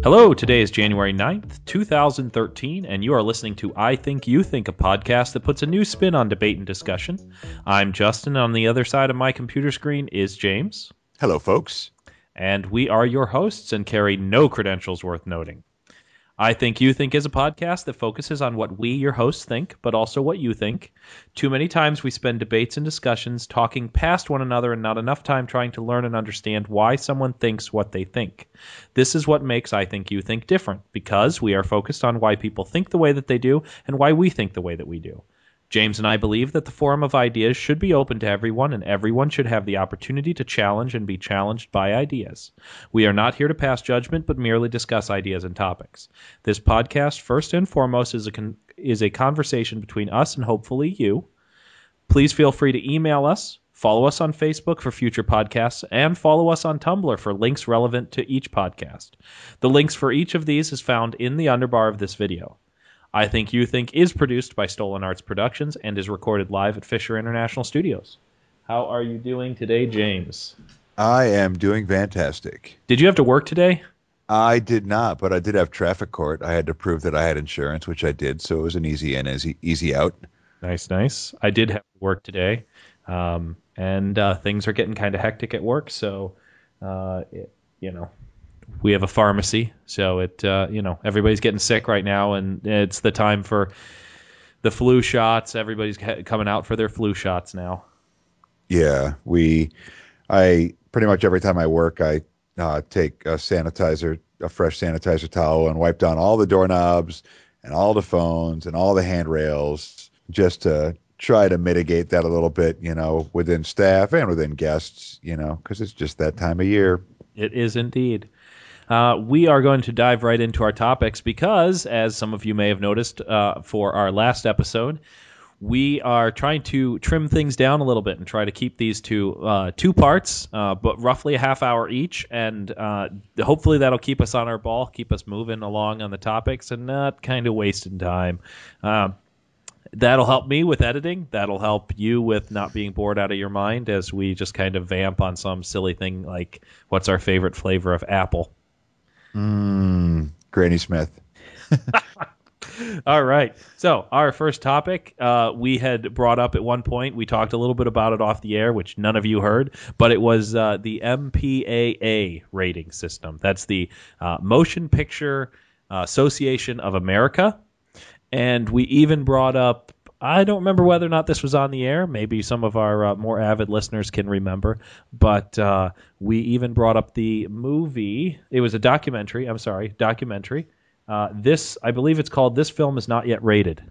Hello, today is January 9th, 2013, and you are listening to I Think You Think, a podcast that puts a new spin on debate and discussion. I'm Justin, and on the other side of my computer screen is James. Hello, folks. And we are your hosts and carry no credentials worth noting. I Think You Think is a podcast that focuses on what we, your hosts, think, but also what you think. Too many times we spend debates and discussions talking past one another and not enough time trying to learn and understand why someone thinks what they think. This is what makes I Think You Think different, because we are focused on why people think the way that they do and why we think the way that we do. James and I believe that the forum of ideas should be open to everyone, and everyone should have the opportunity to challenge and be challenged by ideas. We are not here to pass judgment, but merely discuss ideas and topics. This podcast, first and foremost, is a conversation between us and hopefully you. Please feel free to email us, follow us on Facebook for future podcasts, and follow us on Tumblr for links relevant to each podcast. The links for each of these is found in the underbar of this video. I Think You Think is produced by StolenArts Productions and is recorded live at Fisher International Studios. How are you doing today, James? I am doing fantastic. Did you have to work today? I did not, but I did have traffic court. I had to prove that I had insurance, which I did, so it was an easy in, easy out. Nice. I did have to work today, and things are getting kind of hectic at work, so, we have a pharmacy, so everybody's getting sick right now, and it's the time for the flu shots. Everybody's coming out for their flu shots now. Yeah, I pretty much every time I work, I take a fresh sanitizer towel and wipe down all the doorknobs and all the phones and all the handrails just to try to mitigate that a little bit, within staff and within guests, because it's just that time of year. It is indeed. We are going to dive right into our topics because, as some of you may have noticed for our last episode, we are trying to trim things down a little bit and try to keep these to two parts, but roughly a half hour each, and hopefully that'll keep us on our ball, keep us moving along on the topics and not kind of wasting time. That'll help me with editing. That'll help you with not being bored out of your mind as we just kind of vamp on some silly thing like what's our favorite flavor of apple. Granny Smith. All right. So our first topic we had brought up at one point. We talked a little bit about it off the air, which none of you heard, but it was the MPAA rating system. That's the Motion Picture Association of America. And we even brought up, I don't remember whether or not this was on the air. Maybe some of our more avid listeners can remember. But we even brought up the movie. It was a documentary. This, I believe it's called This Film Is Not Yet Rated.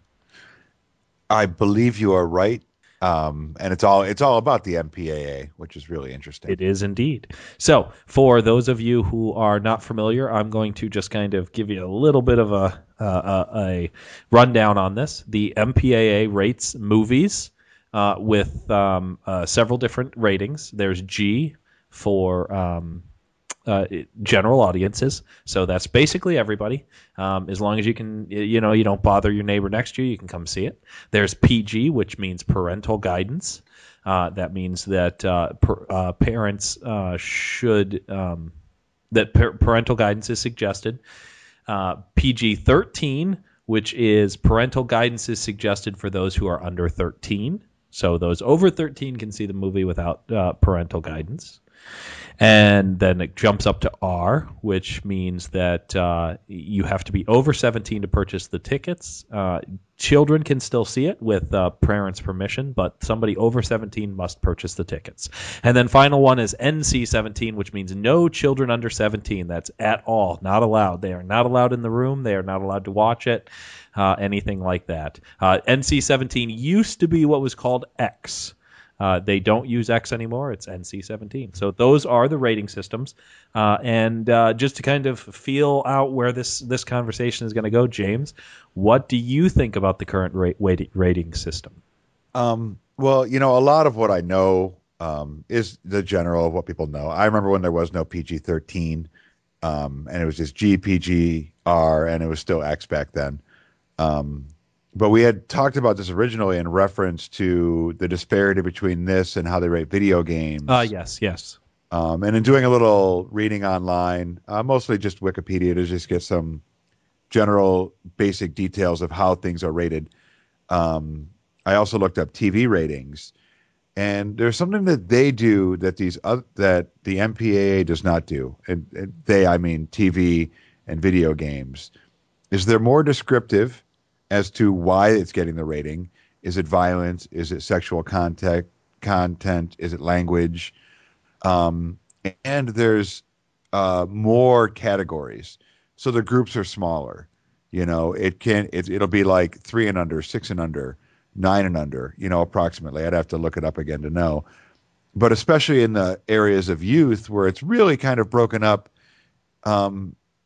I believe you are right. And it's all about the MPAA, which is really interesting. It is indeed. So for those of you who are not familiar, I'm going to just kind of give you a little bit of a rundown on this. The MPAA rates movies with several different ratings. There's G for general audiences, so that's basically everybody. As long as you can, you don't bother your neighbor next to you, you can come see it. There's PG, which means parental guidance. That means that parents should parental guidance is suggested. PG-13, which is parental guidance is suggested for those who are under 13. So those over 13 can see the movie without parental guidance. And then it jumps up to R, which means that you have to be over 17 to purchase the tickets. Children can still see it with parents' permission, but somebody over 17 must purchase the tickets. And then final one is NC-17, which means no children under 17. That's at all not allowed. They are not allowed in the room. They are not allowed to watch it, anything like that. NC-17 used to be what was called X. They don't use X anymore. It's NC-17. So those are the rating systems. And just to kind of feel out where this conversation is going to go, James, what do you think about the current rating system? Well, a lot of what I know is the general of what people know. I remember when there was no PG-13, and it was just G, PG, R, and it was still X back then. but we had talked about this originally in reference to the disparity between this and how they rate video games. Yes, yes. And in doing a little reading online, mostly just Wikipedia to just get some general basic details of how things are rated. I also looked up TV ratings, and there's something that they do that that the MPAA does not do, and they, I mean TV and video games, is they're more descriptive as to why it's getting the rating. Is it violence? Is it sexual content? Is it language? Um, and there's more categories, so the groups are smaller. It'll be like 3 and under, 6 and under, 9 and under. Approximately. I'd have to look it up again to know. But especially in the areas of youth where it's really kind of broken up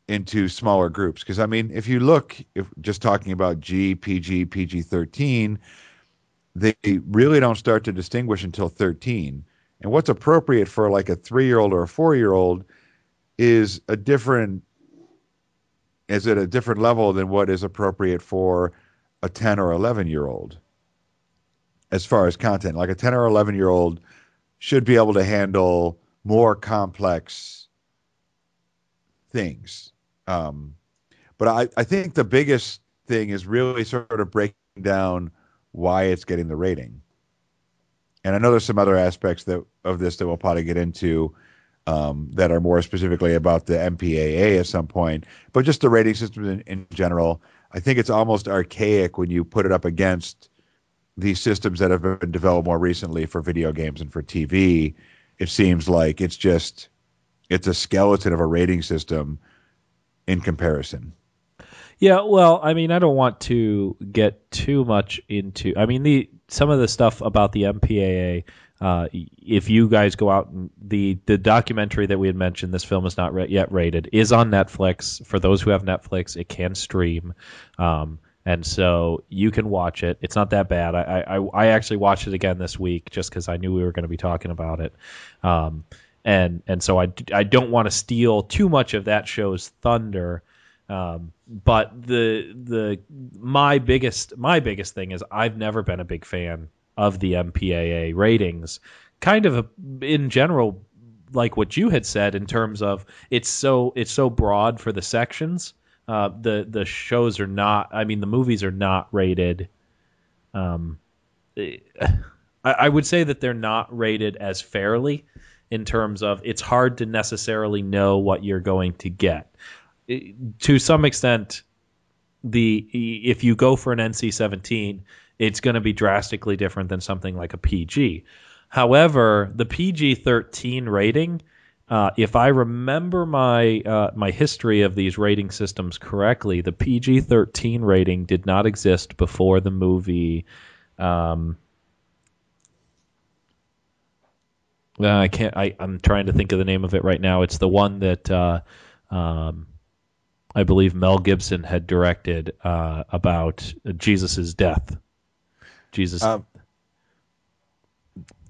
into smaller groups. Because I mean, if just talking about PG, PG-13, they really don't start to distinguish until 13. And what's appropriate for like a 3-year-old or a 4-year-old is at a different level than what is appropriate for a 10 or 11-year-old as far as content. Like a 10 or 11-year-old should be able to handle more complex things. But I think the biggest thing is really sort of breaking down why it's getting the rating. And I know there's some other aspects of this that we'll probably get into that are more specifically about the MPAA at some point. But just the rating system in general, I think it's almost archaic when you put it up against these systems that have been developed more recently for video games and for TV. It seems like it's a skeleton of a rating system in comparison. Yeah, well, I mean, I don't want to get too much into. I mean, some of the stuff about the MPAA. If you guys go out and the documentary that we had mentioned, this film is not yet rated, is on Netflix. For those who have Netflix, it can stream, and so you can watch it. It's not that bad. I actually watched it again this week just because I knew we were going to be talking about it. And so I don't want to steal too much of that show's thunder. But my biggest thing is I've never been a big fan of the MPAA ratings. Kind of in general, like what you had said in terms of it's so broad for the sections. The shows are not. I mean, the movies are not rated. I would say that they're not rated as fairly in terms of it's hard to necessarily know what you're going to get. To some extent, if you go for an NC-17, it's going to be drastically different than something like a PG. However, the PG-13 rating, if I remember my history of these rating systems correctly, the PG-13 rating did not exist before the movie. I can't. I'm trying to think of the name of it right now. It's the one that I believe Mel Gibson had directed about Jesus's death. Jesus. No.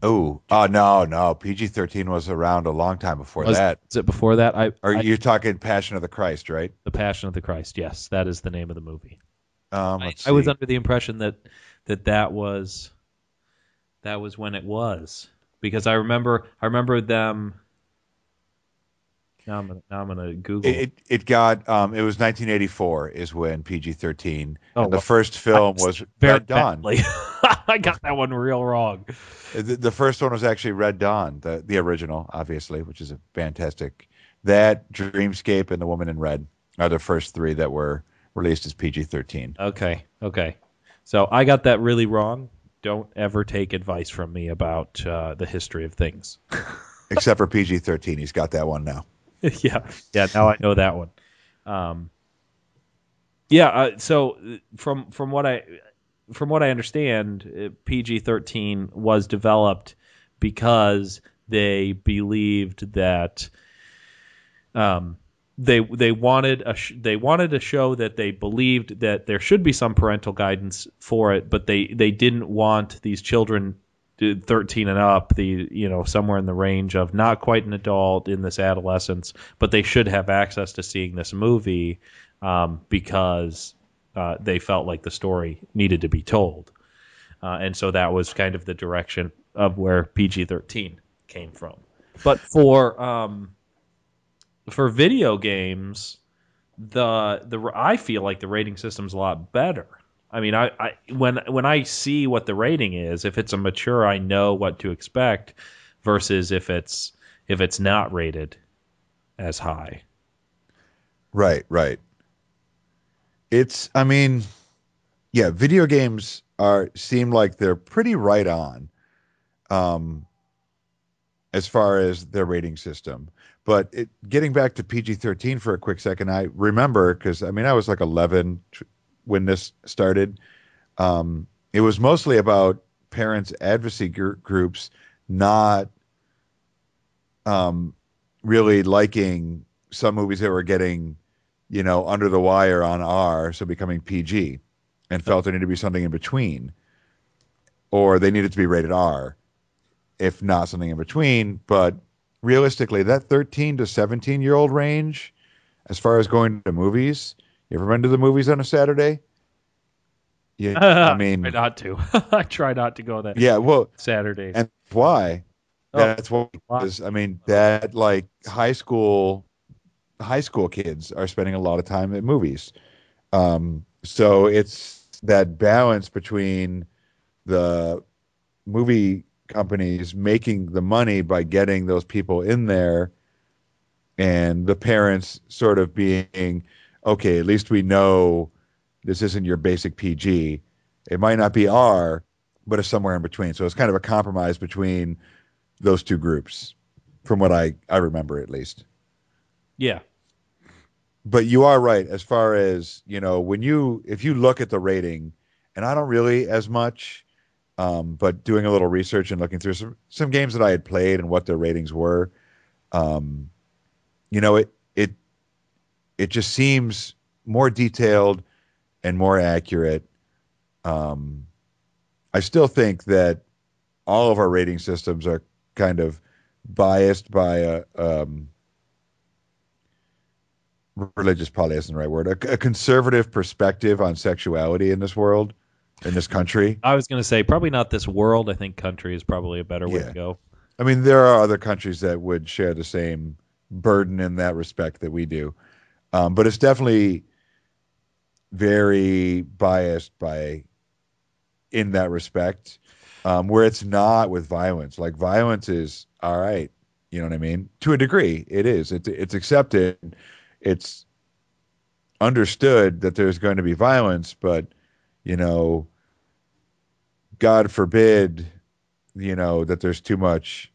PG-13 was around a long time before that. Is it before that? You're talking Passion of the Christ, right? The Passion of the Christ. Yes, that is the name of the movie. Let's see. I was under the impression that was when it was, because I remember them. Now I'm gonna Google. It was 1984 is when PG-13. Oh, and the first film was Red Dawn. I got that one real wrong. The first one was actually Red Dawn, the original, obviously, which is a fantastic. That, Dreamscape, and The Woman in Red are the first three that were released as PG-13. Okay. So I got that really wrong. Don't ever take advice from me about the history of things. Except for PG-13, he's got that one now. yeah. Now I know that one. So from what I understand, PG-13 was developed because they believed that they wanted a show that they believed that there should be some parental guidance for it, but they didn't want these children 13 and up, somewhere in the range of not quite an adult in this adolescence, but they should have access to seeing this movie because they felt like the story needed to be told. And so that was kind of the direction of where PG-13 came from. But for video games, the I feel like the rating system's a lot better. I mean, when I see what the rating is, if it's a mature, I know what to expect, versus if it's not rated as high. Right, right. I mean, yeah, video games seem like they're pretty right on, um, as far as their rating system. But getting back to PG-13 for a quick second, I remember because I mean I was like 11 when this started. It was mostly about parents advocacy groups not um, really liking some movies that were getting, under the wire on R, so becoming PG, and felt there needed to be something in between, or they needed to be rated R, if not something in between. But realistically, that 13 to 17-year-old range, as far as going to movies, you ever been to the movies on a Saturday? Yeah, I I try mean, not to. I try not to go that yeah, well, Saturdays. and why? Oh, That's why, why? because I mean that like high school kids are spending a lot of time at movies. So it's that balance between the movie companies making the money by getting those people in there and the parents sort of being, okay, at least we know this isn't your basic PG. It might not be R, but it's somewhere in between. So it's kind of a compromise between those two groups, from what I remember at least. Yeah. But you are right as far as, if you look at the rating, and I don't really as much, but doing a little research and looking through some games that I had played and what their ratings were, um, you know, it it it just seems more detailed and more accurate. Um, I still think that all of our rating systems are kind of biased by religious probably isn't the right word, a conservative perspective on sexuality in this world, in this country. I was going to say probably not this world. I think country is probably a better way to Yeah. go. I mean, there are other countries that would share the same burden in that respect that we do. But it's definitely very biased in that respect, where it's not with violence. Like violence is all right. You know what I mean? To a degree, it is. It's accepted. It's understood that there's going to be violence, but you know, God forbid, that there's too much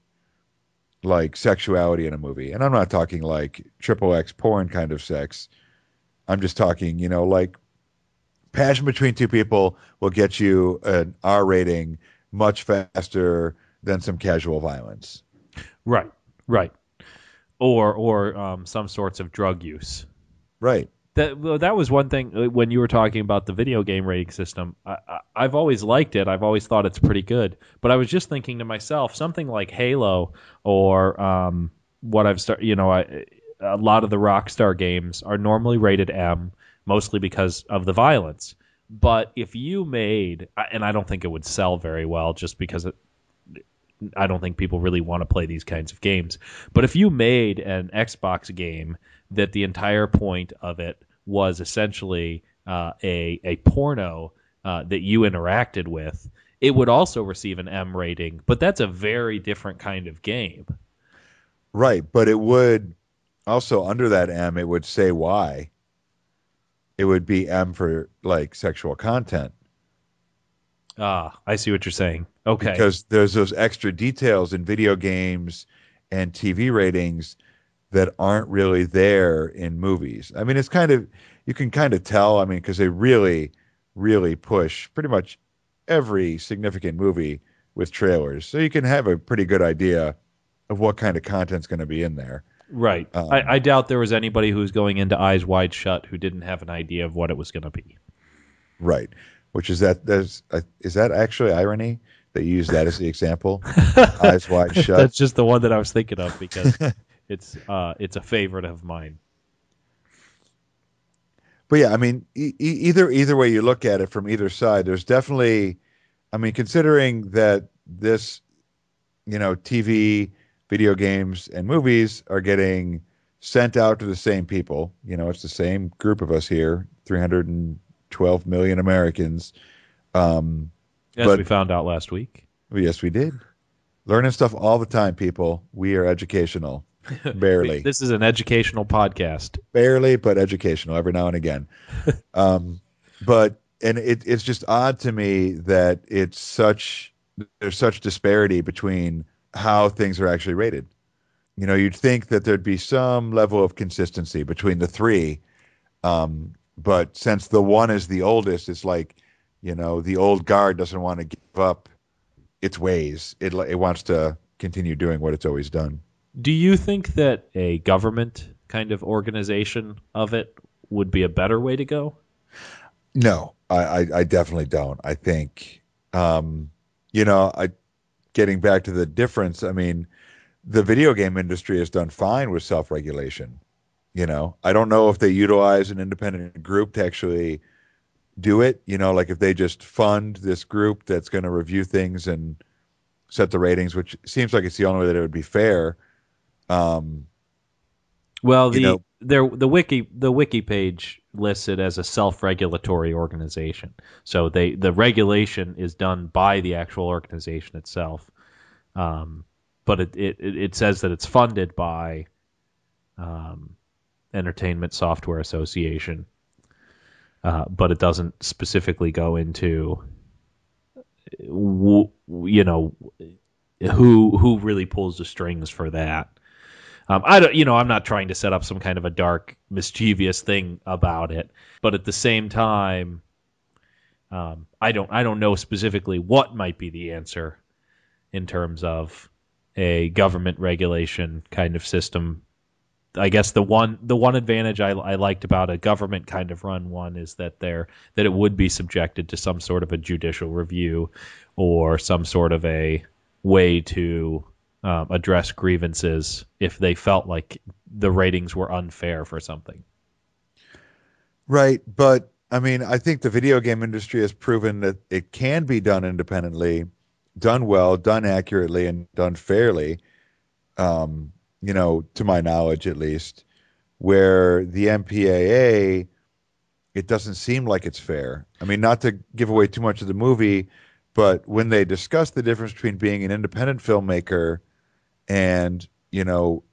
like sexuality in a movie. And I'm not talking like triple X porn kind of sex. I'm just talking, like passion between two people will get you an R rating much faster than some casual violence. Right. Right. Or some sorts of drug use. Right. That was one thing when you were talking about the video game rating system. I've always liked it. I've always thought it's pretty good. But I was just thinking to myself, something like Halo or what I've started. A lot of the Rockstar games are normally rated M, mostly because of the violence. But if you made, and I don't think it would sell very well, just because I don't think people really want to play these kinds of games. But if you made an Xbox game that the entire point of it was essentially a porno that you interacted with, it would also receive an M rating. But that's a very different kind of game. Right. But it would also, under that M, it would say why. It would be M for like sexual content. Ah, I see what you're saying. Okay. Because there's those extra details in video games and TV ratings that aren't really there in movies. I mean, you can kind of tell, I mean, because they really, really push pretty much every significant movie with trailers. So you can have a pretty good idea of what kind of content's going to be in there. Right. Um, I doubt there was anybody who was going into Eyes Wide Shut who didn't have an idea of what it was going to be. right. Which is is that actually irony that you use that as the example? Eyes wide shut. That's just the one that I was thinking of because it's a favorite of mine. But yeah, I mean, either way you look at it from either side, there's definitely, I mean, considering that this, TV, video games, and movies are getting sent out to the same people. It's the same group of us here, 312 million Americans. Um, As we but found out last week. yes, we did. Learning stuff all the time, people. We are educational. Barely. This is an educational podcast. Barely, but educational every now and again. Um, and it's just odd to me that there's such disparity between how things are actually rated. You'd think that there'd be some level of consistency between the three. But since the one is the oldest, it's like, the old guard doesn't want to give up its ways. It wants to continue doing what it's always done. Do you think that a government kind of organization of it would be a better way to go? No, I definitely don't. I think, I getting back to the difference. I mean, the video game industry has done fine with self-regulation. I don't know if they utilize an independent group to actually do it. Like if they just fund this group that's going to review things and set the ratings, which seems like it's the only way that it would be fair. Um, Well, you know, the wiki page lists it as a self-regulatory organization. So the regulation is done by the actual organization itself. But it says that it's funded by um, Entertainment Software Association, but it doesn't specifically go into you know who really pulls the strings for that. I don't, I'm not trying to set up some kind of a dark, mischievous thing about it, but at the same time, I don't know specifically what might be the answer in terms of a government regulation kind of system. I guess the one advantage I liked about a government kind of run one is that it would be subjected to some sort of a judicial review or some sort of a way to address grievances if they felt like the ratings were unfair for something. right. But I mean, I think the video game industry has proven that it can be done independently, done well, done accurately, and done fairly. To my knowledge at least, where the MPAA, it doesn't seem like it's fair. I mean, not to give away too much of the movie, but when they discuss the difference between being an independent filmmaker and,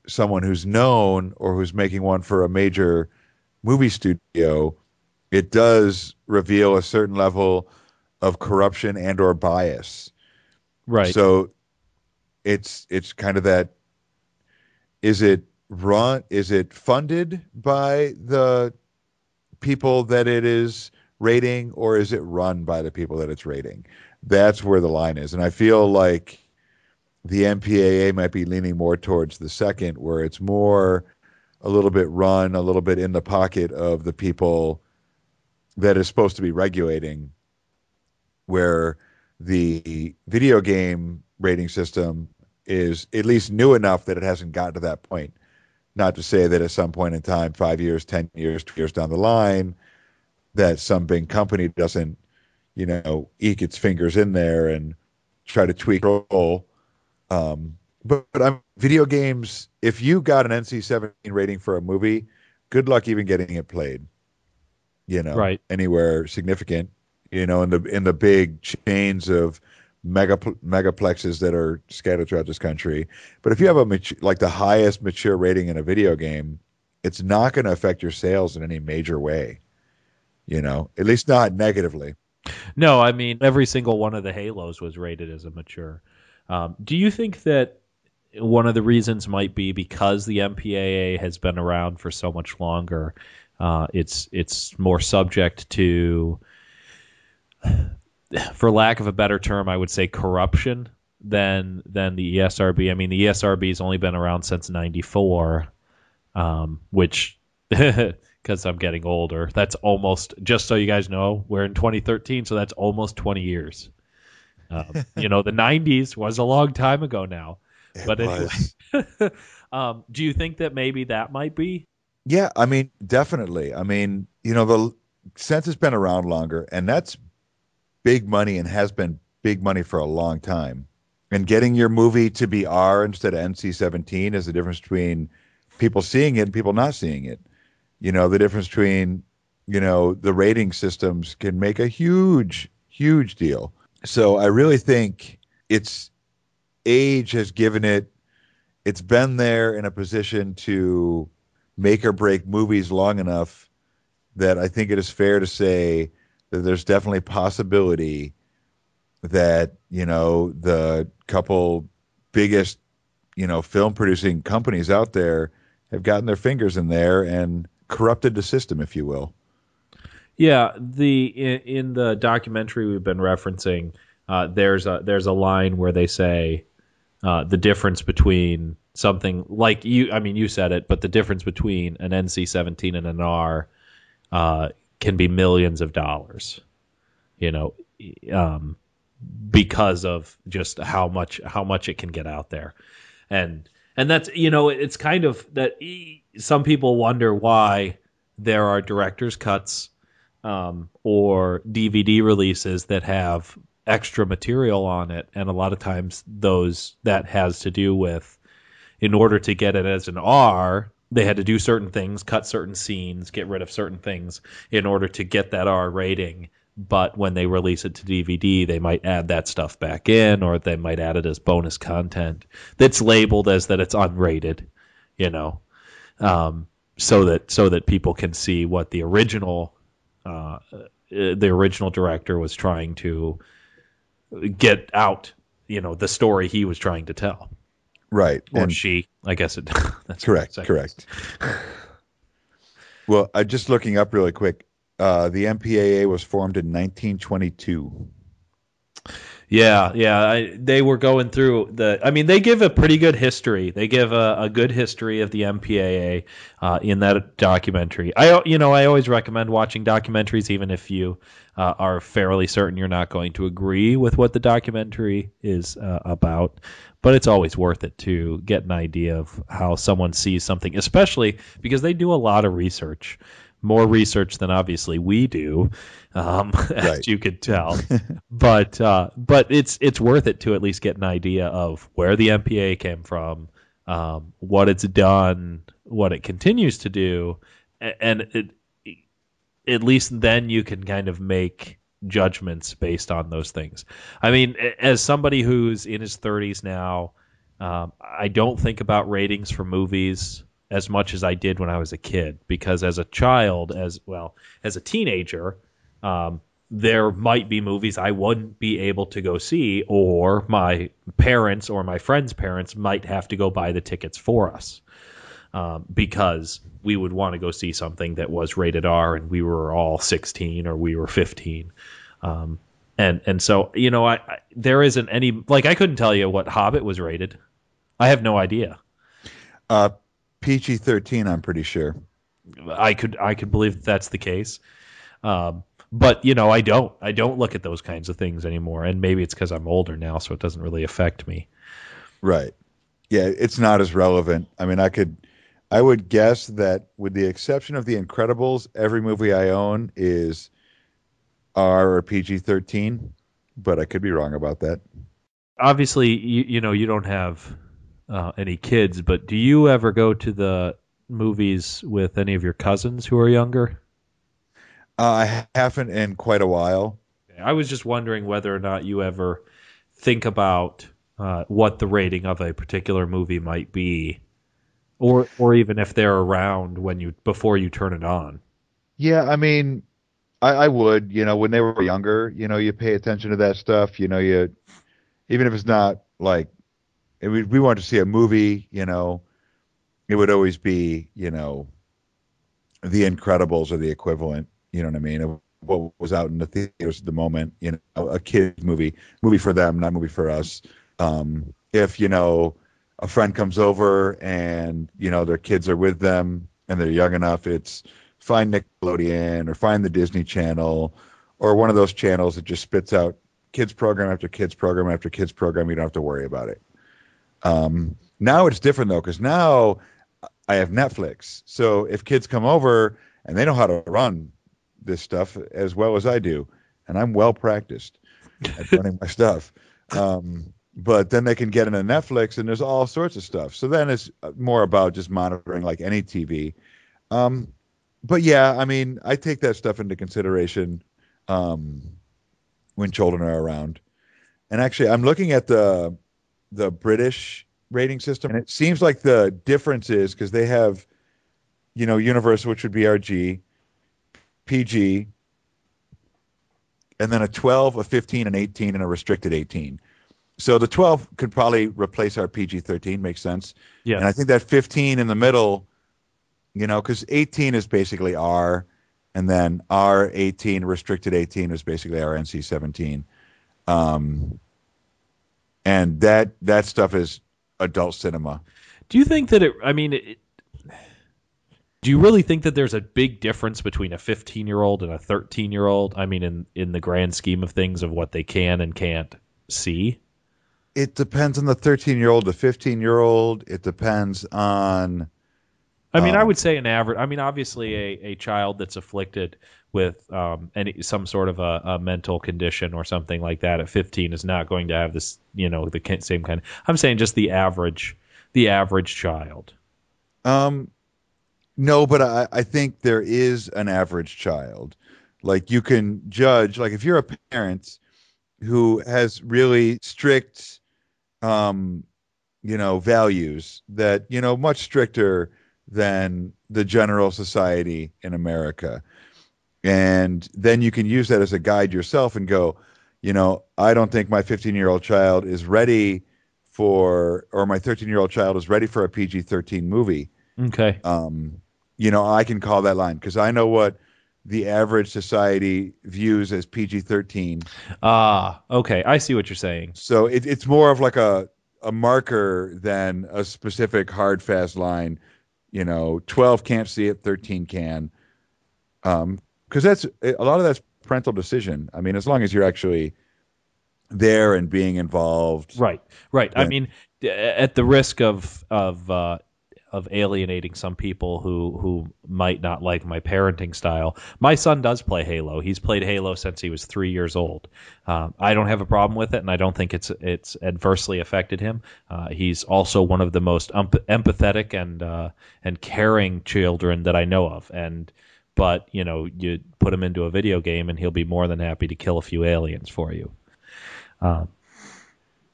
someone who's known or who's making one for a major movie studio, it does reveal a certain level of corruption and or bias. Right. So it's kind of that, is it funded by the people that it is rating, or is it run by the people that it's rating? That's where the line is. And I feel like the MPAA might be leaning more towards the second, where it's more a little bit run, a little bit in the pocket of the people that is supposed to be regulating, where the video game rating system is at least new enough that it hasn't gotten to that point. Not to say that at some point in time, 5 years, 10 years, 2 years down the line, that some big company doesn't, eke its fingers in there and try to tweak role. But video games, if you got an NC-17 rating for a movie, good luck even getting it played, Right. anywhere significant, in the big chains of megaplexes that are scattered throughout this country. But if you have like the highest mature rating in a video game, it's not going to affect your sales in any major way, at least not negatively. No, I mean every single one of the Halos was rated as a mature. Do you think that one of the reasons might be because the MPAA has been around for so much longer? It's more subject to, for lack of a better term, I would say corruption than the ESRB. I mean, the ESRB has only been around since '94, which because I'm getting older, that's almost, just so you guys know, we're in 2013, so that's almost 20 years. The '90s was a long time ago now. It But anyway, was. do you think that maybe that might be? Yeah, I mean, definitely. I mean, the since it's been around longer, and that's big money and has been big money for a long time. And getting your movie to be R instead of NC-17 is the difference between people seeing it and people not seeing it. The difference between, the rating systems can make a huge, huge deal. So I really think its age has given it's been there in a position to make or break movies long enough that I think it is fair to say that there's definitely possibility that, the couple biggest, film producing companies out there have gotten their fingers in there and corrupted the system, if you will. Yeah, in the documentary we've been referencing, there's a line where they say the difference between something like I mean, you said it, but the difference between an NC-17 and an R uh, can be millions of dollars. You know, um, because of just how much it can get out there, and that's it's kind of that some people wonder why there are director's cuts or DVD releases that have extra material on it, and a lot of times those that has to do with in order to get it as an R, they had to do certain things, cut certain scenes, get rid of certain things in order to get that R rating. But when they release it to DVD, they might add that stuff back in, or they might add it as bonus content that's labeled as that it's unrated, you know, so that people can see what the original director was trying to get out, the story he was trying to tell. Right. Or And she, I guess it. That's what correct, sex is. correct. Well, I just looking up really quick. The MPAA was formed in 1922. Yeah, yeah. They were going through the. I mean, they give a pretty good history. They give a good history of the MPAA in that documentary. I always recommend watching documentaries, even if you are fairly certain you're not going to agree with what the documentary is about. But it's always worth it to get an idea of how someone sees something, especially because they do a lot of research, more research than obviously we do, as Right. you could tell. But it's worth it to at least get an idea of where the MPA came from, what it's done, what it continues to do, and at least then you can kind of make judgments based on those things. I mean, as somebody who's in his 30s now, I don't think about ratings for movies as much as I did when I was a kid, because as a child, as well as a teenager, there might be movies I wouldn't be able to go see, or my parents or my friends' parents might have to go buy the tickets for us, because we would want to go see something that was rated R and we were all 16 or we were 15. And so, there isn't any, like, I couldn't tell you what Hobbit was rated. I have no idea. Uh, PG-13, I'm pretty sure. I could believe that that's the case. But I don't look at those kinds of things anymore. And maybe it's because I'm older now, so it doesn't really affect me. Right. Yeah, it's not as relevant. I mean, I would guess that with the exception of The Incredibles, every movie I own is R or PG-13, but I could be wrong about that. Obviously, you don't have any kids, but do you ever go to the movies with any of your cousins who are younger? I haven't in quite a while. I was just wondering whether or not you ever think about what the rating of a particular movie might be, or even if they're around when you before you turn it on. Yeah, I mean, I would, when they were younger, you pay attention to that stuff, even if it's not like, if we wanted to see a movie, it would always be, The Incredibles or the equivalent, you know what I mean? Of what was out in the theaters at the moment, a kid's movie for them, not movie for us. If, a friend comes over and, their kids are with them and they're young enough, it's find Nickelodeon or find the Disney Channel or one of those channels that just spits out kids program after kids program after kids program. You don't have to worry about it. Now it's different though, because now I have Netflix. So if kids come over and they know how to run this stuff as well as I do, and I'm well practiced at running my stuff. But then they can get into Netflix and there's all sorts of stuff. So then it's more about just monitoring like any TV. Um, but yeah, I mean, I take that stuff into consideration um, when children are around. And actually, I'm looking at the British rating system, and it seems like the difference is because they have, Universal, which would be RG, PG, and then a 12, a 15, an 18, and a restricted 18. So the 12 could probably replace our PG-13, makes sense. And I Yes. think that 15 in the middle, because 18 is basically R, and then R 18, restricted 18 is basically our NC 17. Um, and that stuff is adult cinema. Do you think that I mean, do you really think that there's a big difference between a 15-year-old and a 13-year-old? I mean, in the grand scheme of things of what they can and can't see? It depends on the 13-year-old, the 15-year-old. It depends on, I mean, I um, would say an average. I mean, obviously, a child that's afflicted with some sort of a mental condition or something like that at 15 is not going to have this, same kind. I'm saying just the average child. um, no, but I think there is an average child. Like you can judge, like if you're a parent who has really strict, um, values that, much stricter than the general society in America. And then you can use that as a guide yourself and go, I don't think my 15-year-old child is ready or my 13-year-old child is ready for a PG-13 movie. Okay. Um, I can call that line because I know what the average society views as PG-13. Ah, okay. I see what you're saying. So it's more of like a marker than a specific hard, fast line. 12 can't see it, 13 can. Because that's a lot of that's parental decision. I mean, as long as you're actually there and being involved, Right, right. I then mean, at the risk of alienating some people who might not like my parenting style, my son does play Halo. He's played Halo since he was 3 years old. I don't have a problem with it, and I don't think it's adversely affected him. He's also one of the most empathetic and caring children that I know of. But you put him into a video game, and he'll be more than happy to kill a few aliens for you. Um,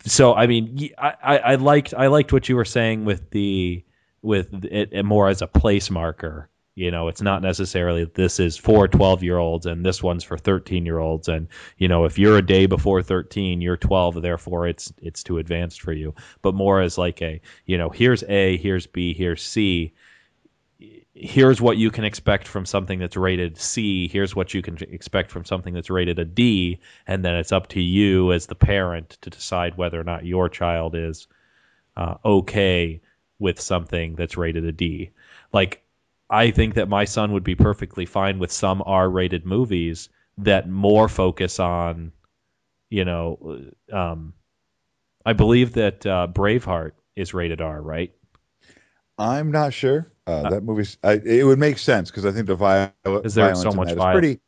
so I mean, I liked what you were saying with it more as a place marker. It's not necessarily that this is for 12-year-olds and this one's for 13-year-olds, and if you're a day before 13, you're 12, therefore it's too advanced for you. But more as like here's A, here's B, here's C. Here's what you can expect from something that's rated C. Here's what you can expect from something that's rated a D, and then it's up to you as the parent to decide whether or not your child is okay with something that's rated a D. Like, I think that my son would be perfectly fine with some R-rated movies that more focus on, you know, um, I believe that Braveheart is rated R, right? I'm not sure. Uh, That movie's it would make sense because I think the is there so violence in much that is violence? pretty.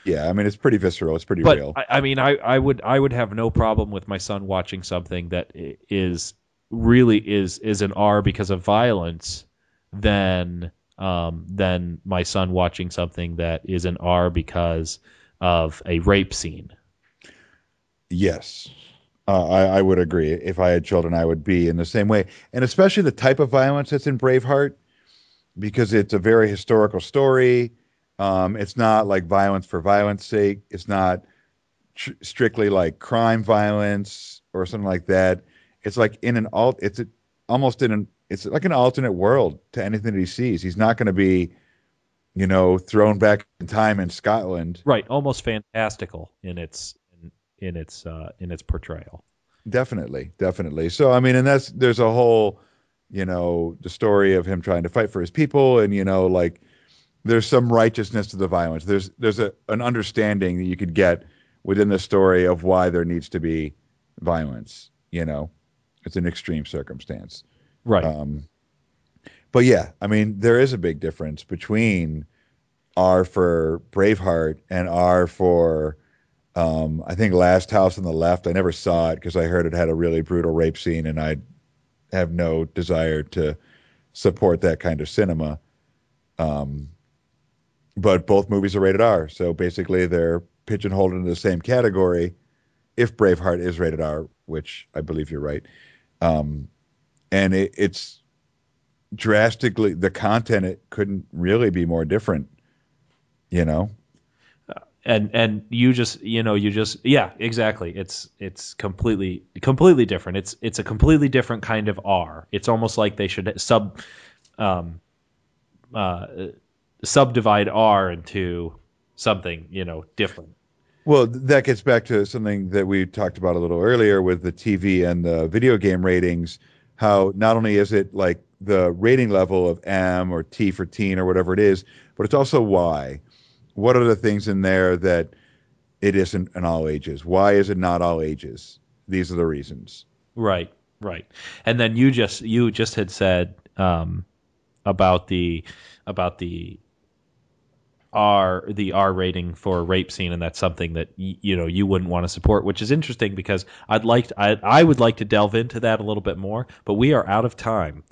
Yeah, I mean it's pretty visceral. It's pretty But real. I mean, I would have no problem with my son watching something that is really is an R because of violence, than my son watching something that is an R because of a rape scene. Yes, I would agree. If I had children, I would be in the same way, and especially the type of violence that's in Braveheart because it's a very historical story. It's not like violence for violence sake. It's not strictly like crime violence or something like that. It's like in an alt. Almost in an. It's like an alternate world to anything that he sees. He's not going to be, thrown back in time in Scotland. Right, almost fantastical in its portrayal. Definitely, definitely. So I mean, and there's a whole, the story of him trying to fight for his people, and like there's some righteousness to the violence. There's an understanding that you could get within the story of why there needs to be violence. It's an extreme circumstance. Right. Um, But yeah, I mean, there is a big difference between R for Braveheart and R for I think Last House on the Left. I never saw it because I heard it had a really brutal rape scene, and I have no desire to support that kind of cinema. Um, but both movies are rated R, so basically they're pigeonholed into the same category. If Braveheart is rated R, which I believe you're right, um, and it's drastically the content. It couldn't really be more different, you know. And you just yeah, exactly, it's completely different. It's a completely different kind of R. It's almost like they should um uh subdivide R into something different. Well, that gets back to something that we talked about a little earlier with the TV and the video game ratings. How not only is it like the rating level of M or T for teen or whatever it is, but it's also Y. What are the things in there that it isn't an all ages? Why is it not all ages? These are the reasons. Right, right. And then you just had said about the R rating for a rape scene, and that's something that you wouldn't want to support, which is interesting because I would like to delve into that a little bit more, but we are out of time.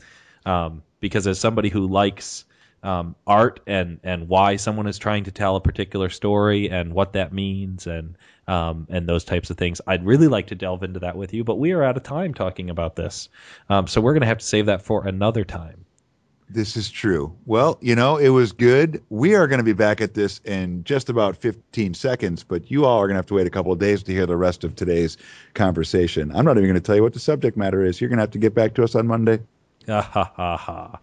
Because as somebody who likes art and why someone is trying to tell a particular story and what that means and those types of things, I'd really like to delve into that with you, but we are out of time talking about this, so we're going to have to save that for another time. This is true. Well, it was good. We are going to be back at this in just about 15 seconds, but you all are going to have to wait a couple of days to hear the rest of today's conversation. I'm not even going to tell you what the subject matter is. You're going to have to get back to us on Monday. Ha ha ha ha.